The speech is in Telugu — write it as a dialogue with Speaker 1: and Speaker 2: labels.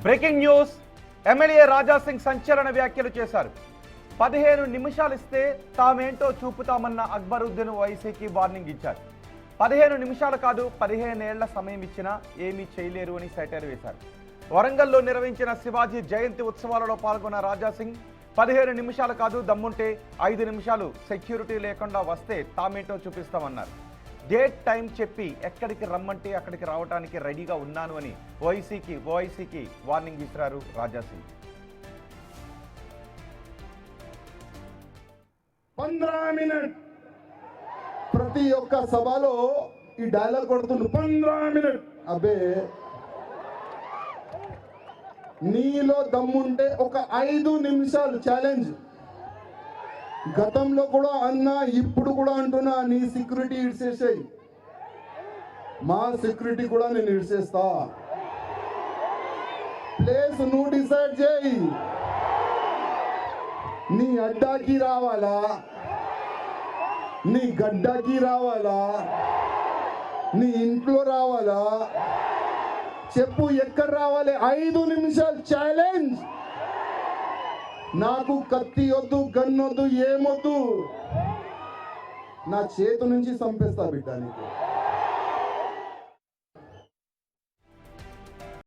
Speaker 1: Breaking news. ఎమ్మెల్యే రాజాసింగ్ సంచలన వ్యాఖ్యలు చేశారు. 15 నిమిషాలు ఇస్తే తామేంటో చూపుతామన్న అక్బరుద్దీన్ ఓవైసీకి వార్నింగ్ ఇచ్చారు. 15 నిమిషాలు కాదు 15 ఏళ్ల సమయం ఇచ్చినా ఏమీ చేయలేరు అని సెటైర్ వేశారు. వరంగల్లో నిర్వహించిన శివాజీ జయంతి ఉత్సవాలలో పాల్గొన్న రాజాసింగ్ 15 నిమిషాలు కాదు దమ్ముంటే 5 నిమిషాలు సెక్యూరిటీ లేకుండా వస్తే తామేంటో చూపిస్తామన్నారు. డేట్ టైం చెప్పి ఎక్కడికి రమ్మంటే అక్కడికి రావడానికి రెడీగా ఉన్నాను అని ఓవైసీకి వార్నింగ్ ఇచ్చారు రాజాసింగ్.
Speaker 2: 15 మినిట్ ప్రతి ఒక్క సభలో ఈ డైలాగ్ కొడుతుండ్రు. 15 మినిట్. అబ్బే, నీలో దమ్ముంటే ఒక 5 నిమిషాలు ఛాలెంజ్. గతంలో కూడా అన్నా, ఇప్పుడు కూడా అంటున్నా, నీ సెక్యూరిటీ ఇడ్చేసాయి, మా సెక్యూరిటీ కూడా నేను ఇడ్చేస్తా. ప్లేస్ నువ్వు డిసైడ్ చేయి. నీ అడ్డాకి రావాలా, నీ గడ్డాకి రావాలా, నీ ఇంట్లో రావాలా, చెప్పు ఎక్కడ రావాలి. 5 నిమిషాలు ఛాలెంజ్. నాకు కత్తి వద్దు, గన్నొద్దు, ఏమొద్దు, నా చేతు నుంచి చంపేస్తా బిడ్డ నీకు.